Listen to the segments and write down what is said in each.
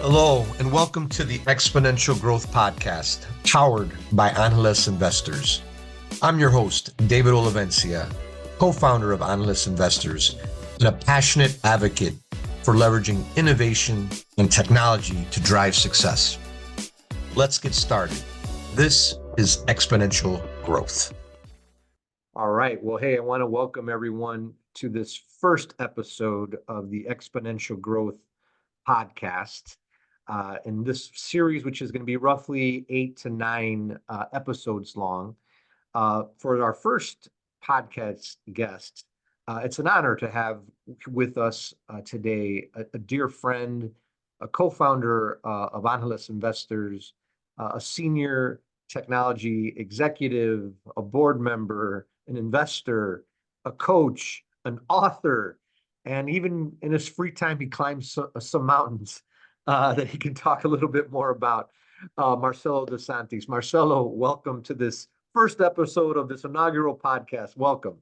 Hello, and welcome to the Exponential Growth Podcast, powered by Angeles Investors. I'm your host, David Olivencia, co-founder of Angeles Investors, and a passionate advocate for leveraging innovation and technology to drive success. Let's get started. This is Exponential Growth. All right. Well, hey, I want to welcome everyone to this first episode of the Exponential Growth Podcast. In this series, which is going to be roughly 8 to 9 episodes long. For our first podcast guest, it's an honor to have with us today a dear friend, a co-founder of Angeles Investors, a senior technology executive, a board member, an investor, a coach, an author, and even in his free time, he climbs some mountains. That he can talk a little bit more about, Marcelo de Santis. Marcelo, welcome to this first episode of this inaugural podcast. Welcome.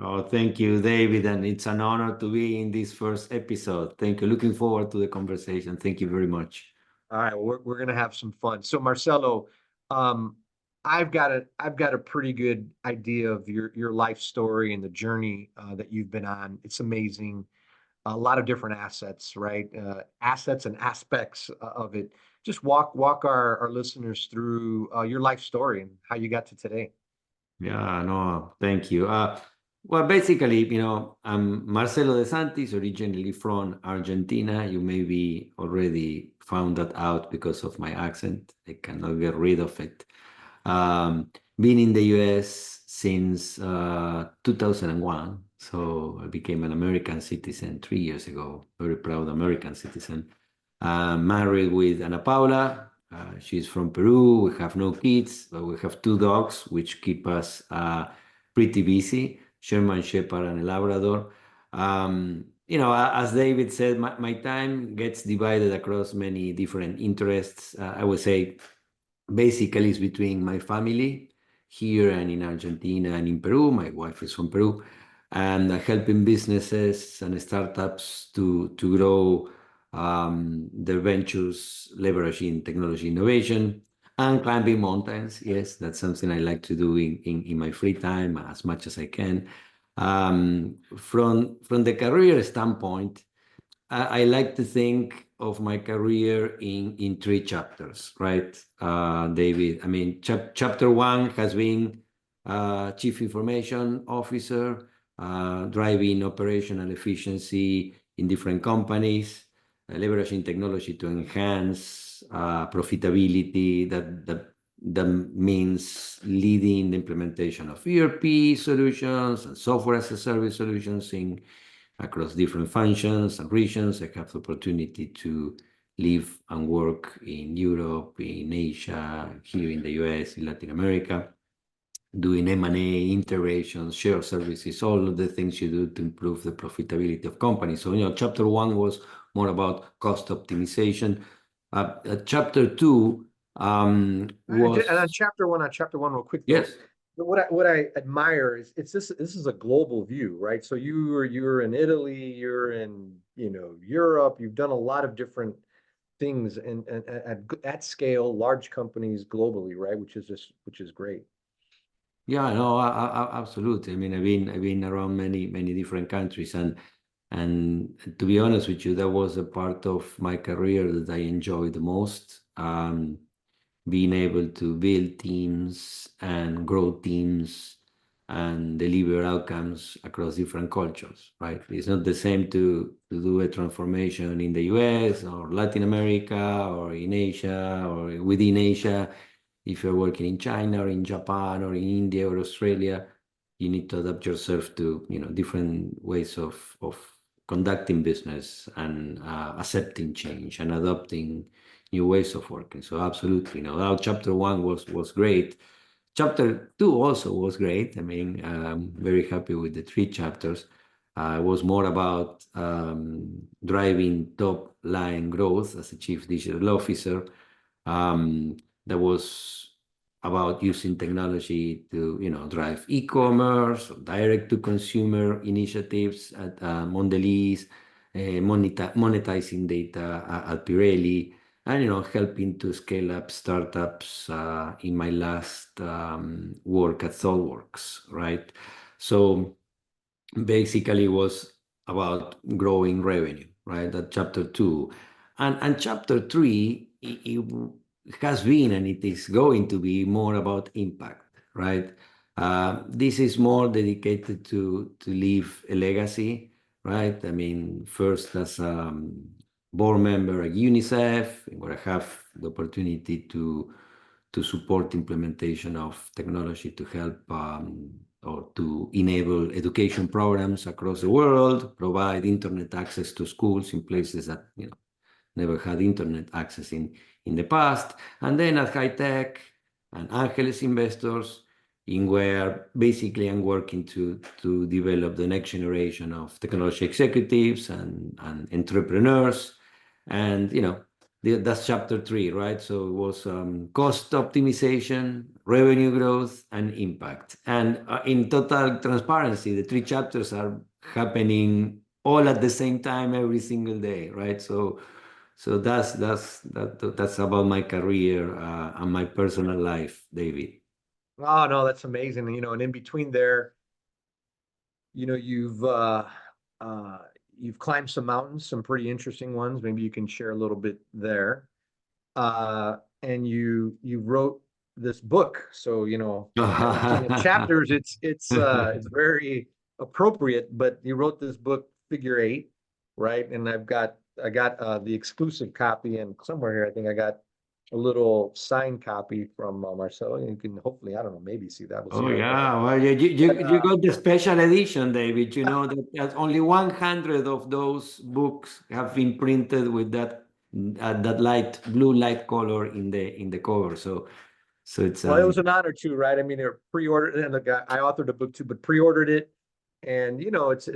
Oh, thank you, David, and it's an honor to be in this first episode. Thank you. Looking forward to the conversation. Thank you very much. All right, well, we're going to have some fun. So, Marcelo, I've got a pretty good idea of your life story and the journey that you've been on. It's amazing. A lot of different assets, right? Assets and aspects of it. Just walk our listeners through your life story and how you got to today. Yeah, no, thank you. Well, basically, I'm Marcelo de Santis, originally from Argentina. You maybe already found that out because of my accent. I cannot get rid of it. Been in the US since 2001. So I became an American citizen 3 years ago. Very proud American citizen. Married with Ana Paula. She's from Peru. We have no kids, but we have 2 dogs, which keep us pretty busy. Sherman Shepherd and a Labrador. As David said, my time gets divided across many different interests. I would say basically it's between my family here and in Argentina and in Peru. My wife is from Peru. And helping businesses and startups to grow their ventures, leveraging technology innovation, and climbing mountains. Yes, that's something I like to do in my free time as much as I can. From the career standpoint, I like to think of my career in 3 chapters, right, David? I mean, chapter 1 has been Chief Information Officer, driving operational efficiency in different companies, leveraging technology to enhance profitability. That means leading the implementation of ERP solutions and software as a service solutions across different functions and regions. I have the opportunity to live and work in Europe, in Asia, here in the US, in Latin America, doing M&A, integrations, shared services, all of the things you do to improve the profitability of companies. So, chapter 1 was more about cost optimization. Chapter 2 was... And on chapter one, real quick. Though, yes. What I admire is this is a global view, right? So you're in Italy, you're in Europe. You've done a lot of different things and at scale, large companies globally, right? Which is great. Yeah, no, absolutely. I mean, I've been around many different countries, and to be honest with you, that was a part of my career that I enjoyed the most. Being able to build teams and grow teams and deliver outcomes across different cultures, right? It's not the same to do a transformation in the US or Latin America or in Asia or within Asia. If you're working in China or in Japan or in India or Australia, you need to adapt yourself to different ways of conducting business and accepting change and adopting new ways of working. So absolutely, now chapter 1 was great. Chapter 2 also was great. I mean, I'm very happy with the 3 chapters. It was more about driving top line growth as a chief digital officer. That was about using technology to drive e-commerce or direct to consumer initiatives at Mondelez, monetizing data at Pirelli, and helping to scale up startups in my last work at ThoughtWorks, right? So basically, it was about growing revenue, right? That chapter two, and chapter three, it has been and it is going to be more about impact, right? This is more dedicated to leave a legacy, right? I mean, first as a board member at UNICEF, where I have the opportunity to support implementation of technology to help or to enable education programs across the world, provide internet access to schools in places that never had internet access in the past, and then at High Tech and Angeles Investors, in where basically I'm working to develop the next generation of technology executives and entrepreneurs, and that's chapter three, right? So it was cost optimization, revenue growth, and impact. And in total transparency, the three chapters are happening all at the same time every single day, right? So that's about my career and my personal life, David. Oh no, that's amazing. And in between there, you've climbed some mountains, some pretty interesting ones. Maybe you can share a little bit there. And you wrote this book, so in terms of chapters, it's very appropriate. But you wrote this book, Figure 8, right? And I got the exclusive copy, and somewhere here I think I got a little signed copy from Marcelo. And you can hopefully, I don't know, maybe see that. We'll see Oh if I can. yeah, well you got the special edition, David. You know that only 100 of those books have been printed with that light blue light color in the cover. So it's Well, it was an honor too, right? I mean, they're pre-ordered, and I authored a book too, but pre-ordered it, and it's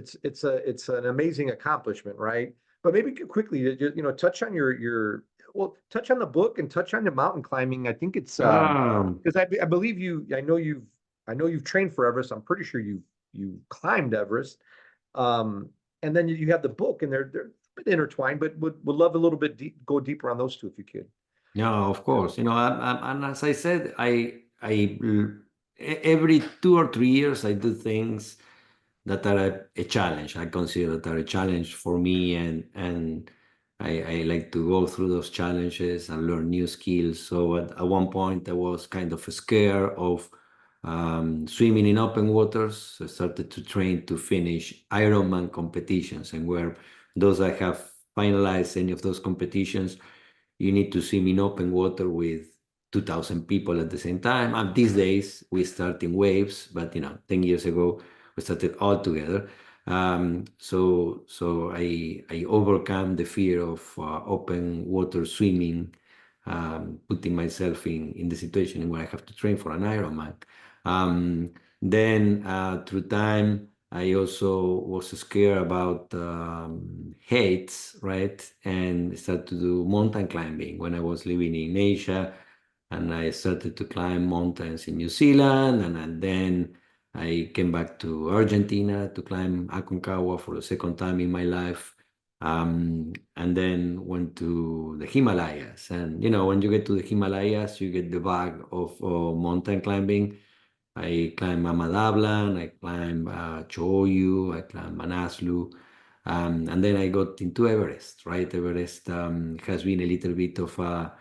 an amazing accomplishment, right? But maybe quickly, touch on touch on the book and touch on the mountain climbing. I think it's um, because I believe you. I know you've trained for Everest. I'm pretty sure you climbed Everest. Um, and then you have the book, and they're a bit intertwined, but would love a little bit go deeper on those two if you could. no, of course. And as I said, every 2 or 3 years I do things that are a challenge. I consider that are a challenge for me, and I like to go through those challenges and learn new skills. So at one point, I was kind of scared of swimming in open waters. So I started to train to finish Ironman competitions, and where those I have finalized any of those competitions, you need to swim in open water with 2,000 people at the same time. And these days we start in waves, but 10 years ago we started all together. So I overcome the fear of open water swimming, putting myself in the situation where I have to train for an Ironman. Then through time, I also was scared about heights, right? And started to do mountain climbing when I was living in Asia, and I started to climb mountains in New Zealand, and then I came back to Argentina to climb Aconcagua for the second time in my life. And then went to the Himalayas. And when you get to the Himalayas, you get the bug of mountain climbing. I climb Amadablan, I climb Choyu, I climb Manaslu, and then I got into Everest, right? Everest has been a little bit of a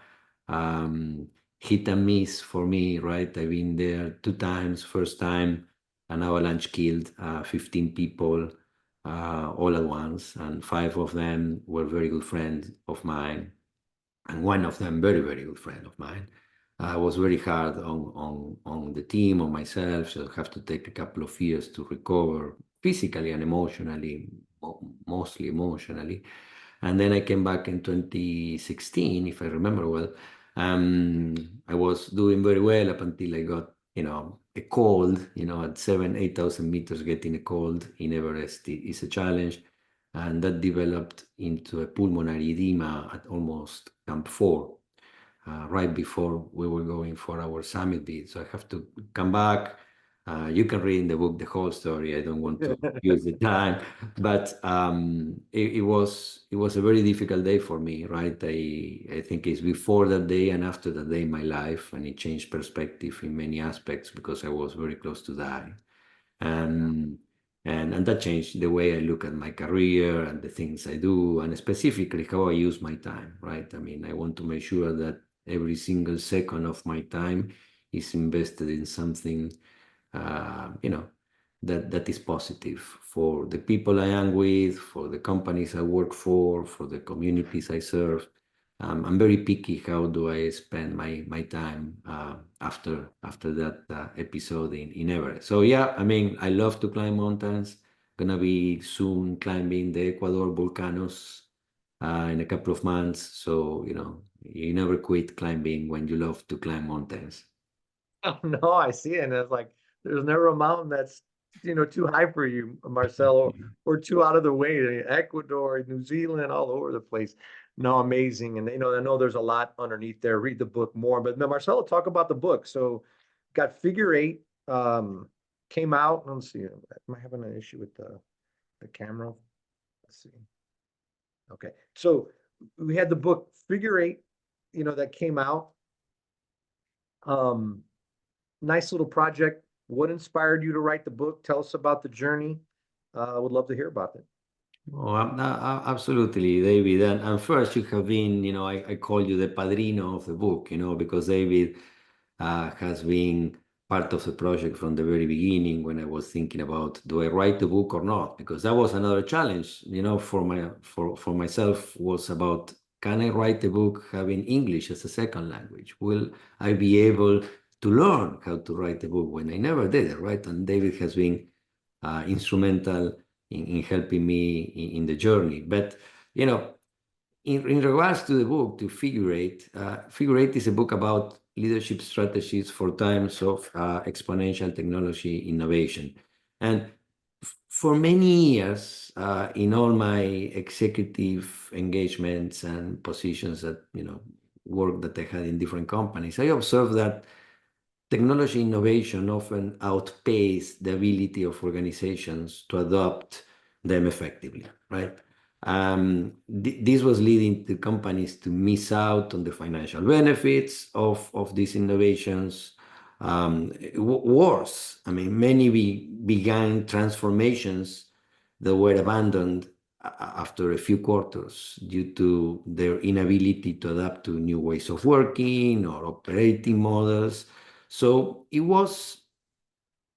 hit and miss for me, right? I've been there 2 times. First time, an avalanche killed 15 people all at once, and 5 of them were very good friends of mine, and one of them very, very good friend of mine. Was very hard on the team, on myself, so I have to take a couple of years to recover physically and emotionally, mostly emotionally. And then I came back in 2016, if I remember well. I was doing very well up until I got, a cold, at 8,000 meters, getting a cold in Everest is a challenge. And that developed into a pulmonary edema at almost Camp 4, right before we were going for our summit bid. So I have to come back. You can read in the book the whole story. I don't want to use the time, but it was a very difficult day for me, right? I think it's before that day and after that day in my life, and it changed perspective in many aspects because I was very close to die. Um, and that changed the way I look at my career and the things I do, and specifically how I use my time, right? I mean, I want to make sure that every single second of my time is invested in something, you know, that is positive for the people I am with, for the companies I work for the communities I serve. I'm very picky. How do I spend my time after that episode in Everest? So yeah, I mean, I love to climb mountains. Gonna be soon climbing the Ecuador volcanoes in a couple of months. So you never quit climbing when you love to climb mountains. Oh, no, I see it. And it's like there's never a mountain that's too high for you, Marcelo, or too out of the way. Ecuador, New Zealand, all over the place. No, amazing. And I know there's a lot underneath there. Read the book more. But Marcelo, talk about the book. So got Figure 8, came out. Let's see. Am I having an issue with the camera? Let's see. Okay. So we had the book Figure 8, that came out. Um, Nice little project. What inspired you to write the book? Tell us about the journey. I would love to hear about it. Oh, absolutely, David. And first, you have been, I call you the padrino of the book, because David has been part of the project from the very beginning when I was thinking about, do I write the book or not? Because that was another challenge, for myself was about, can I write the book having English as a second language? Will I be able to learn how to write the book when I never did it, right? And David has been instrumental in helping me in the journey. But, in regards to the book, to Figure 8, Figure 8 is a book about leadership strategies for times of exponential technology innovation. And for many years, in all my executive engagements and positions that, work that I had in different companies, I observed that technology innovation often outpace the ability of organizations to adopt them effectively, right? This was leading to companies to miss out on the financial benefits of these innovations. Worse, I mean, many began transformations that were abandoned after a few quarters due to their inability to adapt to new ways of working or operating models. So it was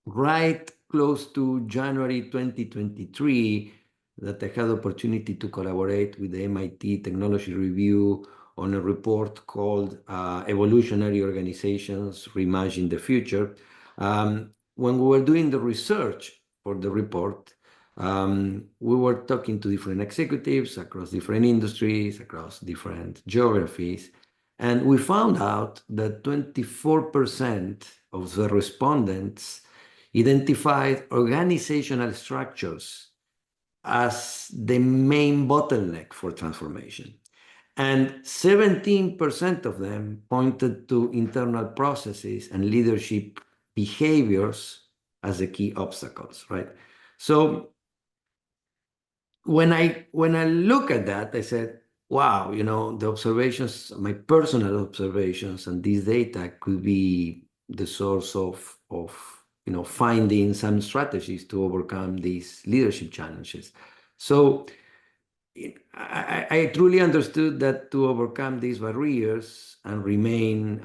right close to January 2023 that I had opportunity to collaborate with the MIT Technology Review on a report called Evolutionary Organizations Reimagine the Future. When we were doing the research for the report, we were talking to different executives across different industries, across different geographies, and we found out that 24% of the respondents identified organizational structures as the main bottleneck for transformation. And 17% of them pointed to internal processes and leadership behaviors as the key obstacles, right? So when I look at that, I said, wow, the observations, my personal observations, and this data could be the source of finding some strategies to overcome these leadership challenges. So I truly understood that to overcome these barriers and remain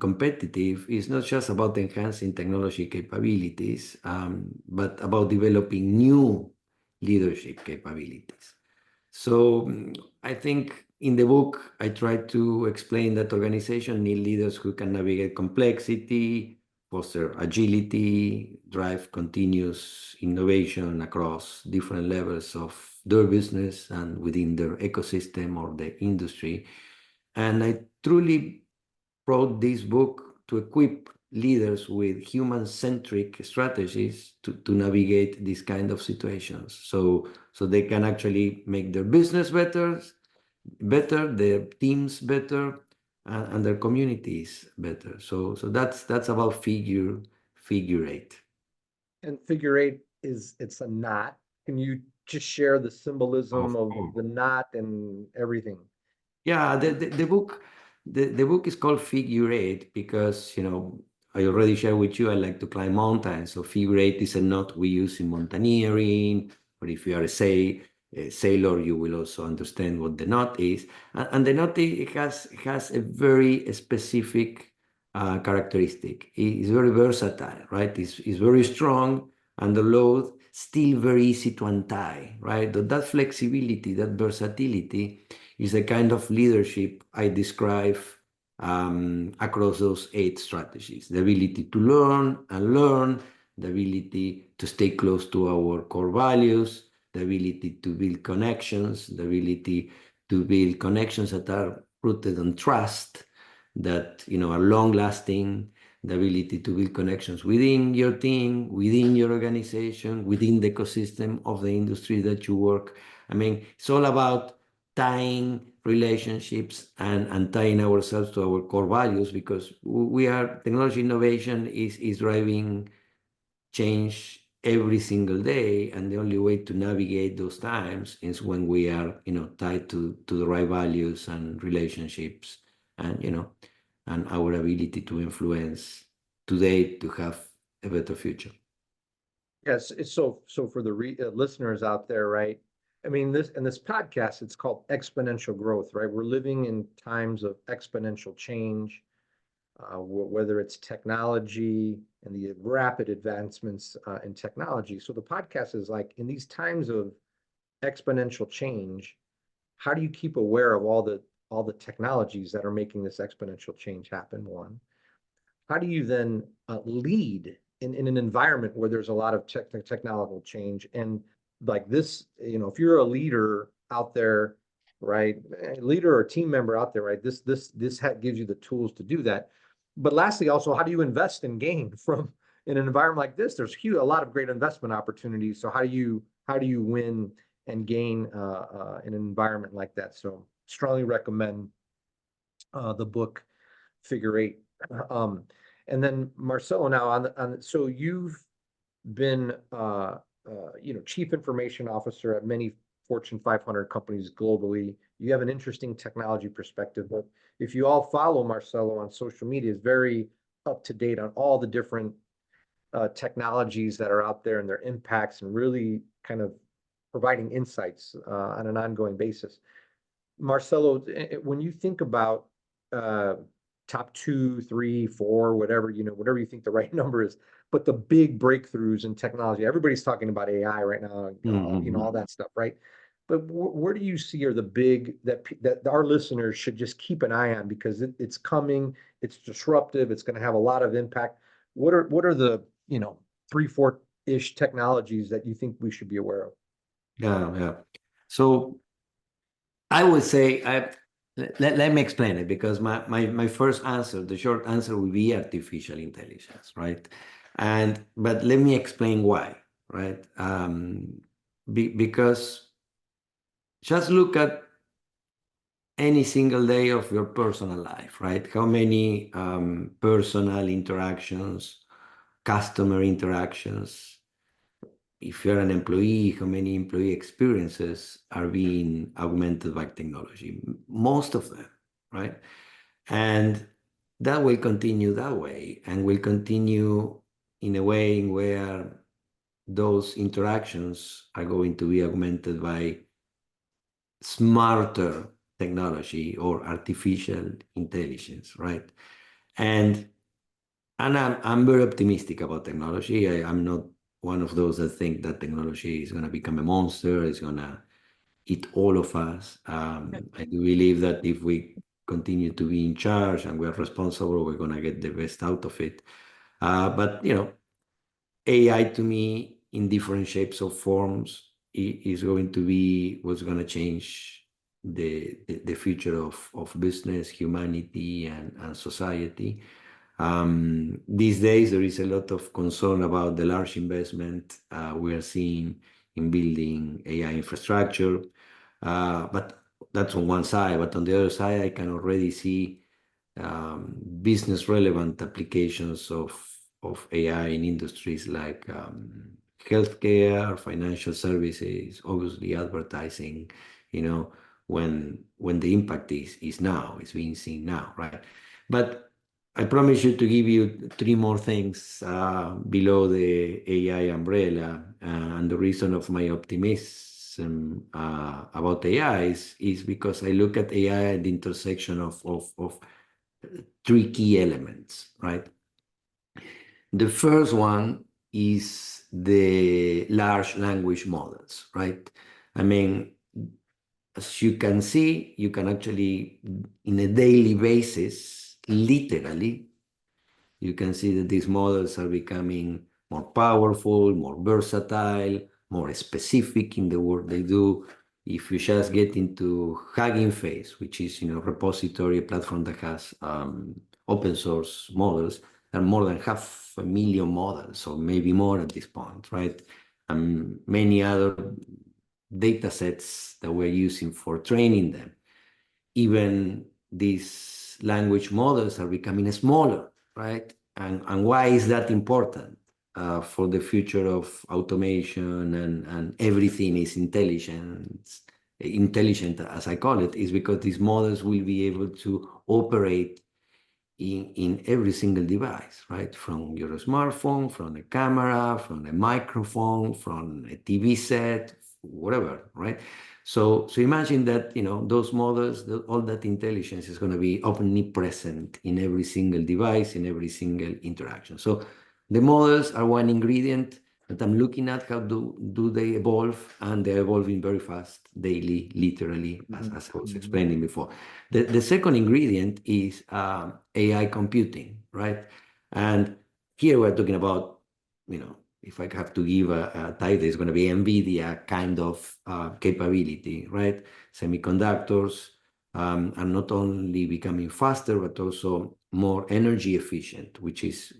competitive is not just about enhancing technology capabilities, but about developing new leadership capabilities. So I think in the book, I try to explain that organizations need leaders who can navigate complexity, foster agility, drive continuous innovation across different levels of their business and within their ecosystem or the industry. And I truly wrote this book to equip leaders with human-centric strategies to navigate these kind of situations. So they can actually make their business better, their teams better, and their communities better. So that's about Figure 8. And figure 8 it's a knot. Can you just share the symbolism Of of course. the knot and everything? Yeah, the book is called Figure 8 because, I already shared with you I like to climb mountains. So Figure 8 is a knot we use in mountaineering, or if you are a sailor, you will also understand what the knot is. And the knot has a very specific characteristic. It's very versatile, right? It's very strong and the load still very easy to untie, right? That flexibility, that versatility is the kind of leadership I describe across those 8 strategies. The ability to learn and learn, the ability to stay close to our core values, the ability to build connections, the ability to build connections that are rooted on trust, that are long lasting, the ability to build connections within your team, within your organization, within the ecosystem of the industry that you work. I mean, it's all about tying relationships and tying ourselves to our core values, because we are technology innovation is driving change every single day, and the only way to navigate those times is when we are tied to the right values and relationships, and and our ability to influence today to have a better future. Yes, it's so for the listeners out there, right? I mean, this podcast, it's called Exponential Growth, right? We're living in times of exponential change, whether it's technology and the rapid advancements in technology. So the podcast is like, in these times of exponential change, how do you keep aware of all the technologies that are making this exponential change happen? One, how do you then lead in an environment where there's a lot of technological change? And like this, if you're a leader out there, right, a leader or team member out there, right, this gives you the tools to do that. But lastly, also, how do you invest and gain from in an environment like this? There's a lot of great investment opportunities. So how do you win and gain in an environment like that? So strongly recommend the book Figure 8. Um, and then Marcelo, now so you've been chief information officer at many Fortune 500 companies globally. You have an interesting technology perspective, but if you all follow Marcelo on social media, is very up to date on all the different technologies that are out there and their impacts, and really kind of providing insights on an ongoing basis. Marcelo, when you think about uh, top 2, 3, 4, whatever, whatever you think the right number is, but the big breakthroughs in technology, everybody's talking about AI right now, all that stuff, right? But where do you see are the big that our listeners should just keep an eye on, because it's coming, it's disruptive, it's going to have a lot of impact. What are the 3, 4-ish technologies that you think we should be aware of? Yeah. So I would say let me explain it, because my first answer, the short answer, will be artificial intelligence, right? But let me explain why, right? Because just look at any single day of your personal life, right? How many personal interactions, customer interactions, if you're an employee, how many employee experiences are being augmented by technology? Most of them, right? And that will continue that way, and will continue in a way in where those interactions are going to be augmented by smarter technology or artificial intelligence, right? And I'm very optimistic about technology. I'm not one of those that think that technology is going to become a monster, it's going to eat all of us. I do believe that if we continue to be in charge and we're responsible, we're going to get the best out of it. But AI to me, in different shapes or forms, is going to be what's going to change the future of business, humanity, and society. These days, there is a lot of concern about the large investment we are seeing in building AI infrastructure. But that's on one side. But on the other side, I can already see business relevant applications of AI in industries like healthcare, financial services, obviously advertising, you know, when the impact is now, it's being seen now, right? But I promise you to give you three more things below the AI umbrella. And the reason of my optimism about AI is because I look at AI at the intersection of three key elements, right? The first one is the large language models, right? I mean, as you can see, you can actually, in a daily basis, literally, you can see that these models are becoming more powerful, more versatile, more specific in the work they do. If you just get into Hugging Face, which is repository, a platform that has open source models, there are more than 500,000 models, or maybe more at this point, right? And many other data sets that we're using for training them. Even these language models are becoming smaller, right? And why is that important for the future of automation and everything is intelligent as I call it, is because these models will be able to operate in every single device, right? From your smartphone, from a camera, from a microphone, from a TV set, whatever, right? So imagine that, those models, all that intelligence is going to be omnipresent in every single device, in every single interaction. So the models are one ingredient that I'm looking at. How do they evolve? And they're evolving very fast, daily, literally, as I was explaining before. The second ingredient is AI computing, right? And here we're talking about, if I have to give a title, it's going to be NVIDIA kind of capability, right? Semiconductors are not only becoming faster, but also more energy efficient, which is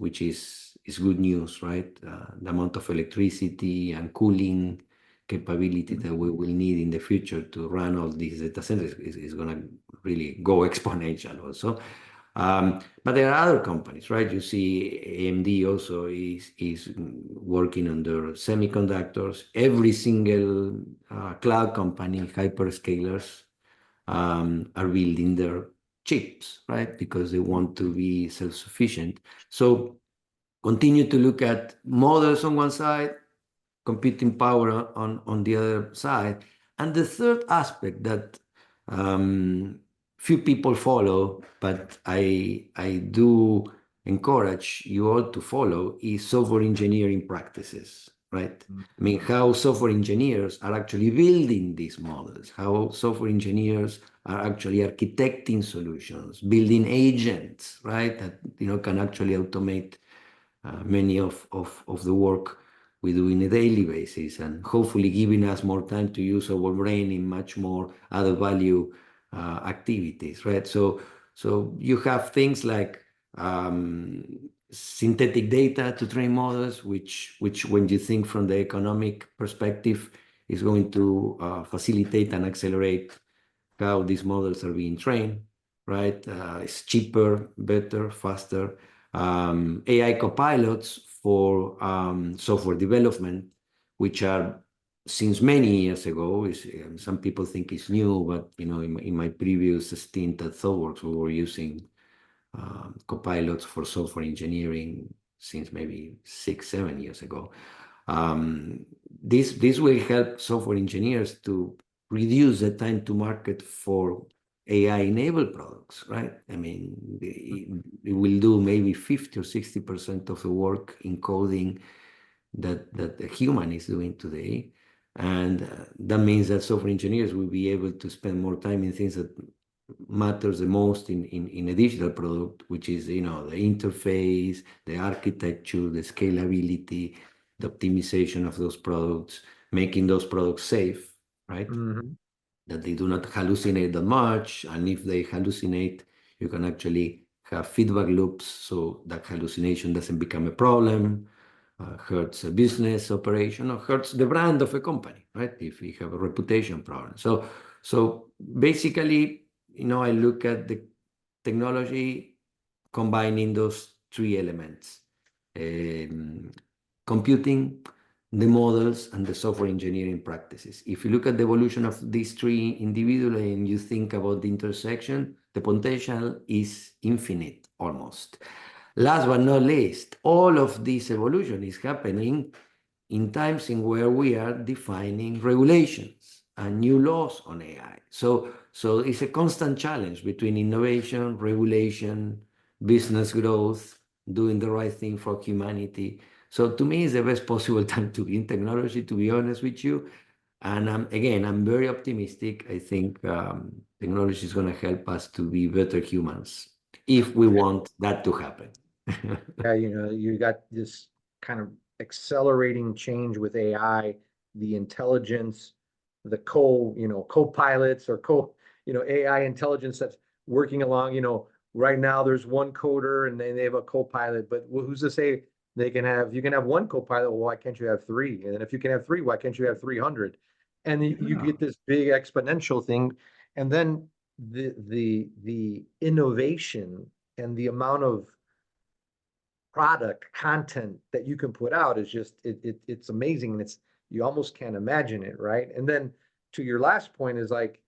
good news, right? The amount of electricity and cooling capability that we will need in the future to run all these data centers is going to really go exponential also. But there are other companies, right? You see AMD also is working on their semiconductors. Every single cloud company, hyperscalers, are building their chips, right? Because they want to be self-sufficient. So continue to look at models on one side, computing power on the other side. And the third aspect that few people follow, but I do encourage you all to follow, is software engineering practices, right? I mean, how software engineers are actually building these models, how software engineers are actually architecting solutions, building agents, right? That can actually automate many of the work we do in a daily basis, and hopefully giving us more time to use our brain in much more added value activities, right? So you have things like synthetic data to train models, which when you think from the economic perspective, is going to facilitate and accelerate how these models are being trained, right? It's cheaper, better, faster. AI copilots for software development, which are since many years ago. Some people think it's new, but in my previous stint at ThoughtWorks, we were using copilots for software engineering since maybe 6-7 years ago. This will help software engineers to reduce the time to market for AI-enabled products, right? I mean, it will do maybe 50 or 60% of the work in coding that a human is doing today. And that means that software engineers will be able to spend more time in things that matters the most in a digital product, which is, the interface, the architecture, the scalability, the optimization of those products, making those products safe, right? That they do not hallucinate that much. And if they hallucinate, you can actually have feedback loops so that hallucination doesn't become a problem, hurts a business operation, or hurts the brand of a company, right? If we have a reputation problem. So basically, I look at the technology combining those three elements. computing, the models, and the software engineering practices. If you look at the evolution of these three individually and you think about the intersection, the potential is infinite almost. Last but not least, all of this evolution is happening in times in where we are defining regulations and new laws on AI. So it's a constant challenge between innovation, regulation, business growth, doing the right thing for humanity. So to me, it's the best possible time to be in technology, to be honest with you. And again, I'm very optimistic. I think technology is going to help us to be better humans if we want that to happen. Yeah, you got this kind of accelerating change with AI, the intelligence, the co-pilots or AI intelligence that's working along. Right now there's one coder and then they have a co-pilot, but who's to say you can have one co-pilot? Well, why can't you have three? And then if you can have three, why can't you have 300? And you get this big exponential thing, and then the innovation and the amount of product content that you can put out is just it's amazing, and you almost can't imagine it, right? And then to your last point is like,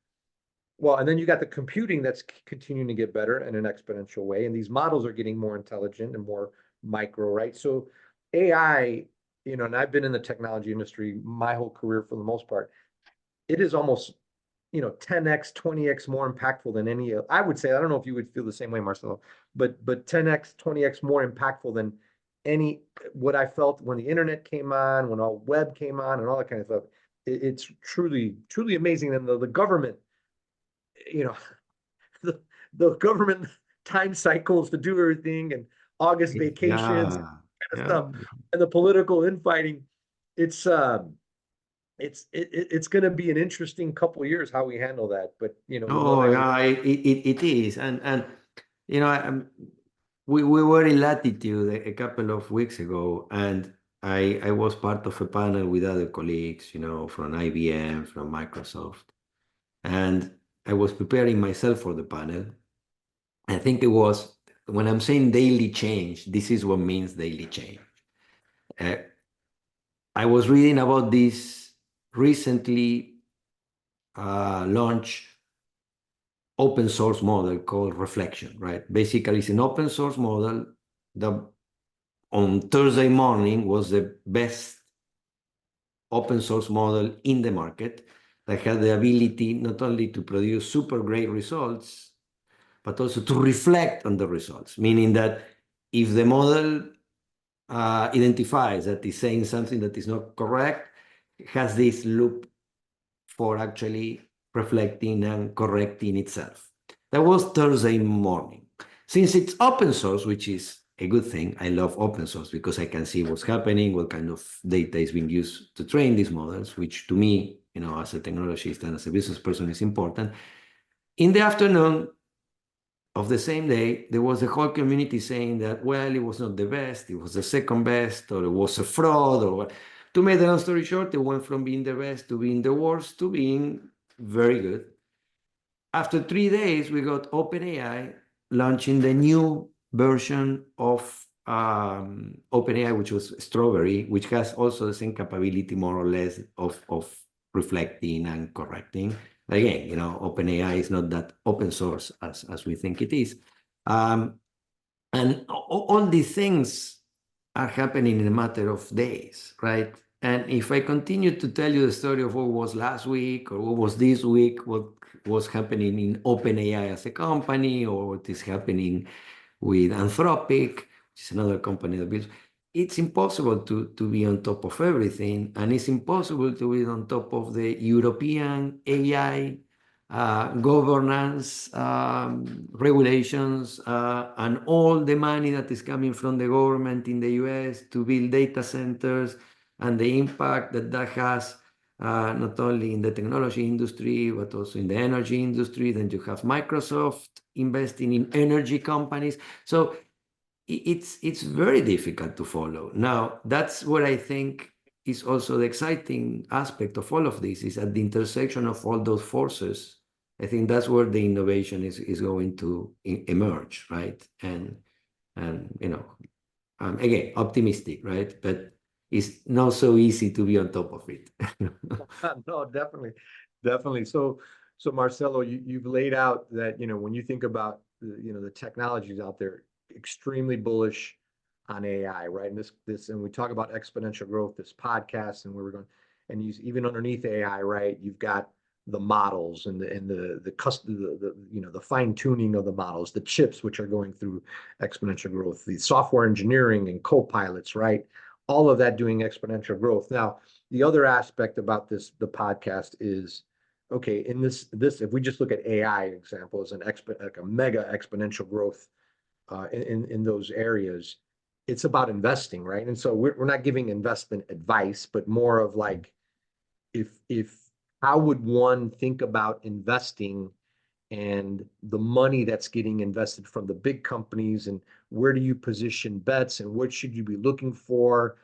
well, and then you got the computing that's continuing to get better in an exponential way, and these models are getting more intelligent and more micro, right? So AI, and I've been in the technology industry my whole career for the most part. It is almost 10x, 20x more impactful than any. I would say, I don't know if you would feel the same way, Marcelo, but 10x, 20x more impactful than what I felt when the internet came on, when all web came on, and all that kind of stuff. It's truly, truly amazing. And the government, the government time cycles to do everything, and August vacations, kind of stuff, and the political infighting. It's going to be an interesting couple of years how we handle that, but it is, and we were in Latitude a couple of weeks ago, and I was part of a panel with other colleagues, from IBM, from Microsoft, and I was preparing myself for the panel. I think it was, when I'm saying daily change, this is what means daily change. I was reading about this recently launched open source model called Reflection, right? Basically, it's an open source model that on Thursday morning was the best open source model in the market, that had the ability not only to produce super great results, but also to reflect on the results, meaning that if the model identifies that is saying something that is not correct, it has this loop for actually reflecting and correcting itself. That was Thursday morning. Since it's open source, which is a good thing, I love open source because I can see what's happening, what kind of data is being used to train these models, which to me, as a technologist and as a business person, is important. In the afternoon of the same day, there was a whole community saying that, well, it was not the best, it was the second best, or it was a fraud, or what. To make the long story short, it went from being the best to being the worst to being very good. After 3 days, we got OpenAI launching the new version of OpenAI, which was Strawberry, which has also the same capability, more or less, of reflecting and correcting. Again, OpenAI is not that open source as we think it is. And all these things are happening in a matter of days, right? And if I continue to tell you the story of what was last week or what was this week, what was happening in OpenAI as a company, or what is happening with Anthropic, which is another company that builds, it's impossible to be on top of everything, and it's impossible to be on top of the European AI governance, regulations, and all the money that is coming from the government in the US to build data centers, and the impact that has not only in the technology industry, but also in the energy industry. Then you have Microsoft investing in energy companies. So it's very difficult to follow. Now, that's what I think is also the exciting aspect of all of this, is at the intersection of all those forces. I think that's where the innovation is going to emerge, right? And Again, optimistic, right? But it's not so easy to be on top of it. No, definitely. So Marcelo, you've laid out that, when you think about the technologies out there, extremely bullish on AI, right? And and we talk about exponential growth, this podcast, and where we're going, and even underneath AI, right? You've got the models and the custom, the fine tuning of the models, the chips which are going through exponential growth, the software engineering and co-pilots, right? All of that doing exponential growth. Now, the other aspect about the podcast is, okay, in this, if we just look at AI example as like a mega exponential growth in those areas, it's about investing, right? And so we're not giving investment advice, but more of like, if how would one think about investing and the money that's getting invested from the big companies, and where do you position bets, and what should you be looking for?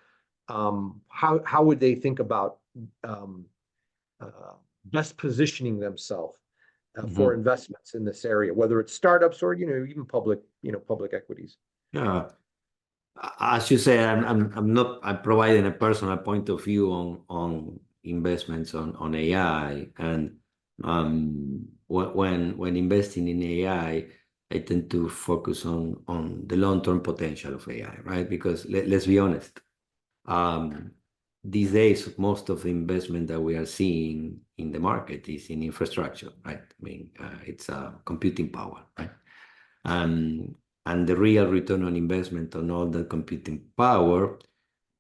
How would they think about um, best positioning themselves for investments in this area, whether it's startups or even public equities? Yeah. As you say, I'm providing a personal point of view on investments on AI, and when investing in AI, I tend to focus on the long-term potential of AI, right? Because let's be honest, these days most of the investment that we are seeing in the market is in infrastructure, right? I mean, it's computing power, right? And the real return on investment on all that computing power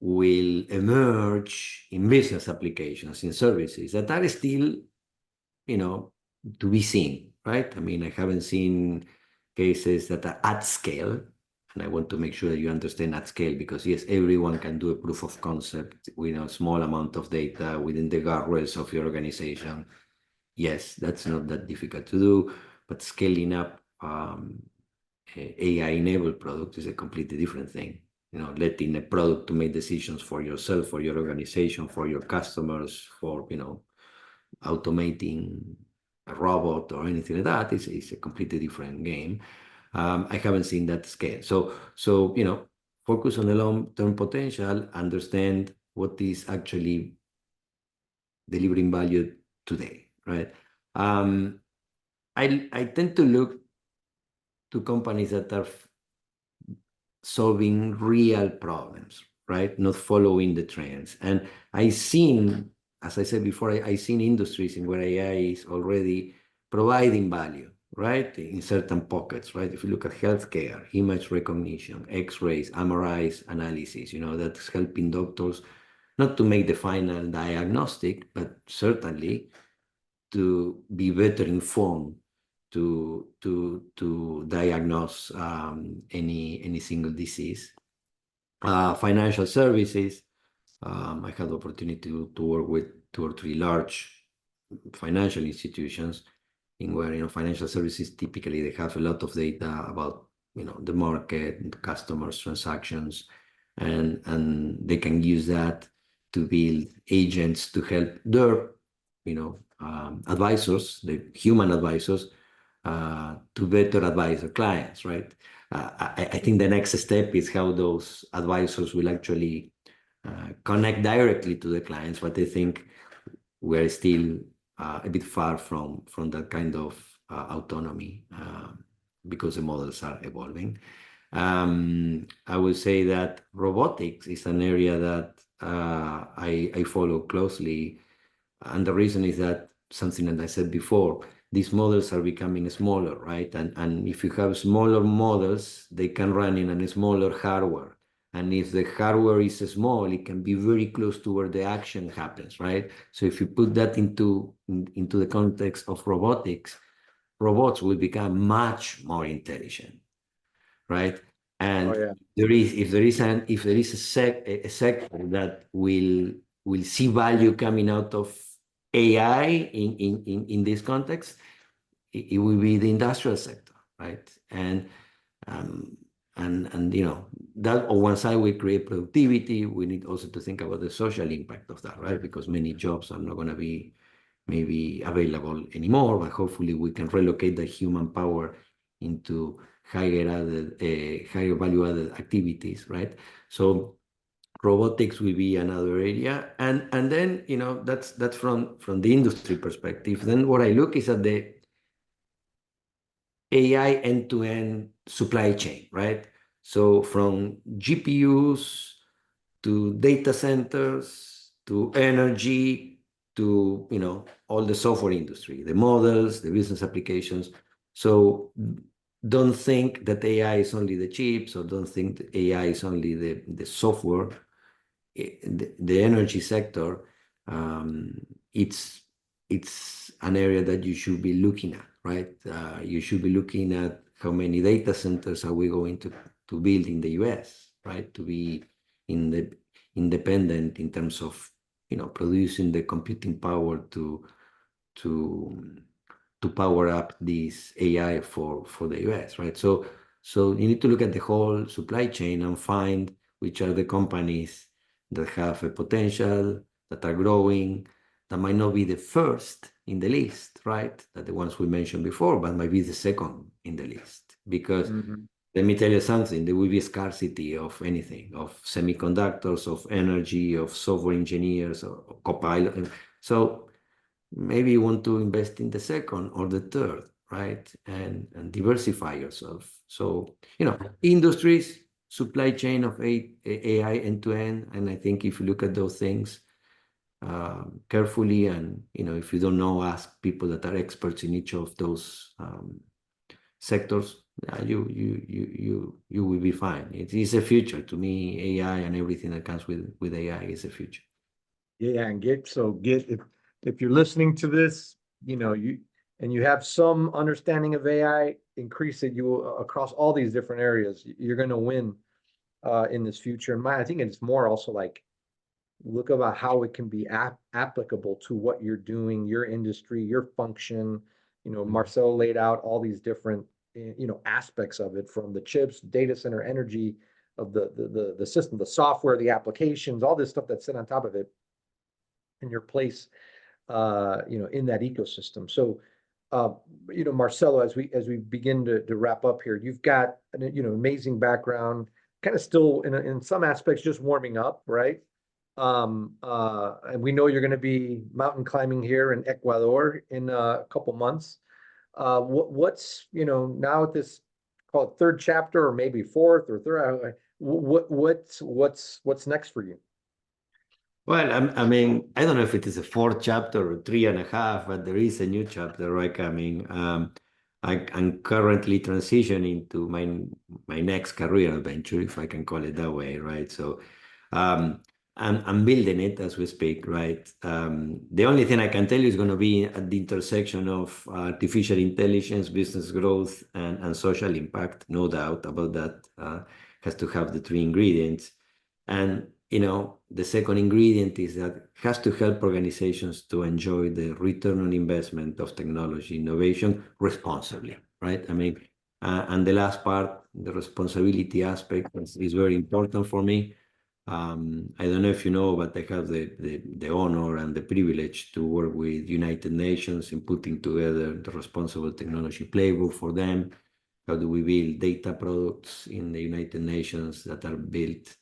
will emerge in business applications, in services that are still, to be seen, right? I mean, I haven't seen cases that are at scale, and I want to make sure that you understand at scale, because yes, everyone can do a proof of concept with a small amount of data within the guardrails of your organization. Yes, that's not that difficult to do, but scaling up AI-enabled product is a completely different thing. Letting a product to make decisions for yourself, for your organization, for your customers, for automating a robot or anything like that is a completely different game. I haven't seen that scale. So focus on the long-term potential, understand what is actually delivering value today, right? I tend to look to companies that are solving real problems, right? Not following the trends. And as I said before, I seen industries in where AI is already providing value, right? In certain pockets, right? If you look at healthcare, image recognition, X-rays, MRIs analysis, that's helping doctors not to make the final diagnostic, but certainly to be better informed to diagnose any single disease. Financial services. I had the opportunity to work with 2 or 3 large financial institutions in where financial services typically they have a lot of data about the market, customers, transactions, and they can use that to build agents to help their advisors, the human advisors, to better advise their clients, right? I think the next step is how those advisors will actually connect directly to the clients, but I think we're still a bit far from that kind of autonomy because the models are evolving. I would say that robotics is an area that I follow closely, and the reason is that something that I said before, these models are becoming smaller, right? And if you have smaller models, they can run in a smaller hardware. And if the hardware is small, it can be very close to where the action happens, right? So if you put that into the context of robotics, robots will become much more intelligent, right? And if there is a sector that will see value coming out of AI in this context, it will be the industrial sector, right? And that on one side we create productivity. We need also to think about the social impact of that, right? Because many jobs are not going to be maybe available anymore, but hopefully we can relocate the human power into higher value added activities, right? So robotics will be another area, and then that's from the industry perspective. Then what I look is at the AI end-to-end supply chain, right? So from GPUs to data centers to energy to all the software industry, the models, the business applications. So don't think that AI is only the chips, or don't think that AI is only the software. The energy sector, it's an area that you should be looking at, right? You should be looking at how many data centers are we going to build in the US, right? To be independent in terms of producing the computing power to power up this AI for the US, right? So you need to look at the whole supply chain and find which are the companies that have a potential, that are growing, that might not be the first in the list, right? That the ones we mentioned before, but might be the second in the list. Because let me tell you something, there will be scarcity of anything, of semiconductors, of energy, of software engineers, or copilot. So maybe you want to invest in the second or the third, right? And diversify yourself. So, industries, supply chain of AI end to end. And I think if you look at those things carefully, and, if you don't know, ask people that are experts in each of those sectors, you will be fine. It is a future. To me, AI and everything that comes with AI is a future. Yeah, and if you're listening to this, you have some understanding of AI, increase it across all these different areas. You're going to win in this future. And I think it's more also like look about how it can be applicable to what you're doing, your industry, your function. Marcelo laid out all these different aspects of it, from the chips, data center, energy, of the system, the software, the applications, all this stuff that's sit on top of it, and your place in that ecosystem. So Marcelo, as we begin to wrap up here, you've got an amazing background, kind of still in some aspects just warming up, right? And we know you're going to be mountain climbing here in Ecuador in a couple months. What's now at this, call it third chapter, or maybe fourth or third, what's next for you? Well, I mean, I don't know if it is a fourth chapter or 3.5, but there is a new chapter, right, coming. I'm currently transitioning to my next career adventure, if I can call it that way, right? So I'm building it as we speak, right? The only thing I can tell you is going to be at the intersection of artificial intelligence, business growth, and social impact. No doubt about that. Has to have the three ingredients. And the second ingredient is that it has to help organizations to enjoy the return on investment of technology innovation responsibly, right? I mean, and the last part, the responsibility aspect, is very important for me. I don't know if you know, but I have the honor and the privilege to work with United Nations in putting together the responsible technology playbook for them. How do we build data products in the United Nations that are built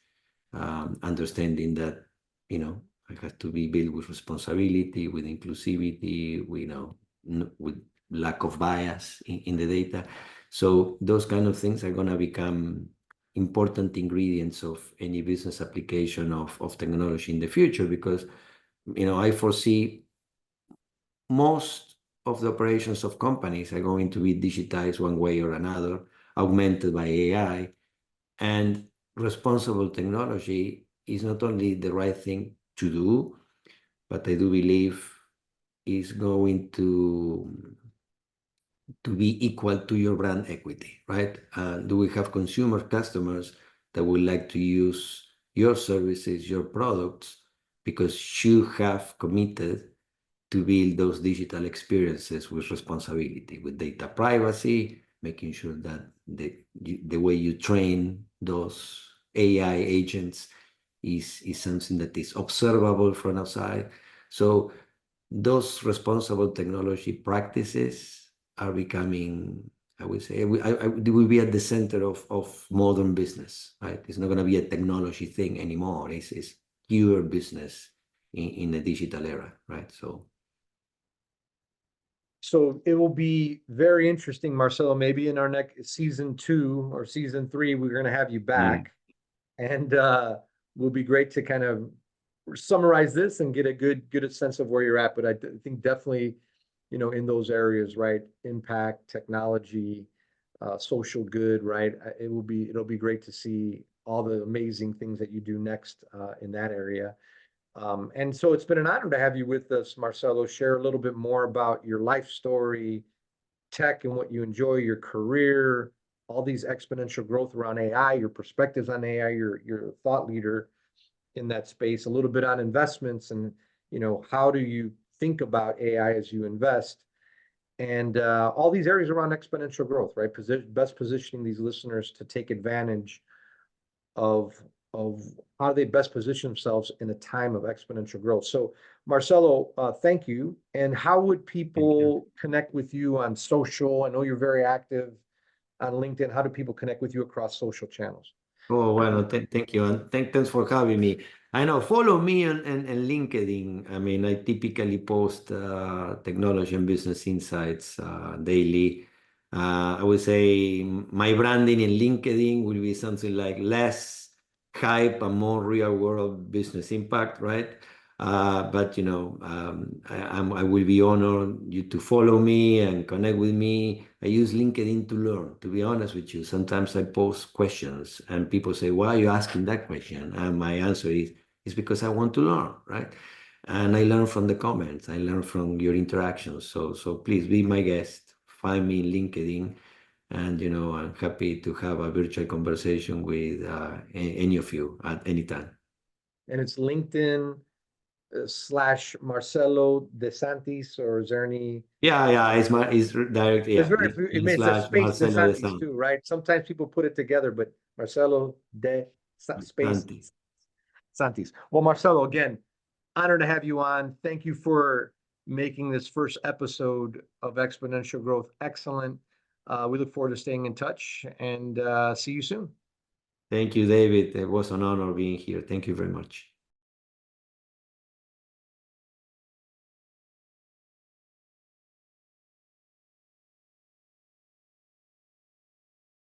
understanding that it has to be built with responsibility, with inclusivity, with lack of bias in the data. So those kind of things are going to become important ingredients of any business application of technology in the future, because I foresee most of the operations of companies are going to be digitized one way or another, augmented by AI. And responsible technology is not only the right thing to do, but I do believe is going to be equal to your brand equity, right? Do we have consumer customers that would like to use your services, your products, because you have committed to build those digital experiences with responsibility, with data privacy, making sure that the way you train those AI agents is something that is observable from outside. So those responsible technology practices are becoming I would say. It will be at the center of modern business, right? It's not going to be a technology thing anymore. It's pure business in a digital era, right? So it will be very interesting, Marcelo. Maybe in our next season 2 or season 3, we're going to have you back, and will be great to kind of summarize this and get a good sense of where you're at. But I think definitely, in those areas, right? Impact, technology, social good, right? It'll be great to see all the amazing things that you do next in that area. And so it's been an honor to have you with us, Marcelo. Share a little bit more about your life story, tech and what you enjoy, your career, all these exponential growth around AI, your perspectives on AI, you're a thought leader in that space, a little bit on investments and, how do you think about AI as you invest? And all these areas around exponential growth, right? Best positioning these listeners to take advantage of how they best position themselves in a time of exponential growth. So, Marcelo, thank you. And how would people connect with you on social? I know you're very active on LinkedIn. How do people connect with you across social channels? Oh, well, thank you. And thanks for having me. I know, follow me on LinkedIn. I mean, I typically post technology and business insights daily. I would say my branding in LinkedIn will be something like less hype and more real world business impact, right? But I will be honored you to follow me and connect with me. I use LinkedIn to learn, to be honest with you. Sometimes I post questions and people say, why are you asking that question? And my answer is because I want to learn, right? And I learn from the comments. I learn from your interactions. So please be my guest. Find me in LinkedIn. And, I'm happy to have a virtual conversation with any of you at any time. And it's LinkedIn / Marcelo de Santis, or is there any? Yeah, it's direct. There's Yeah, very few, it means a slash space de Marcelo de Santis too, right? Sometimes people put it together, but Marcelo de space Santis. Santis. Well, Marcelo, again, honor to have you on. Thank you for making this first episode of Exponential Growth excellent. We look forward to staying in touch and see you soon. Thank you, David. It was an honor being here. Thank you very much.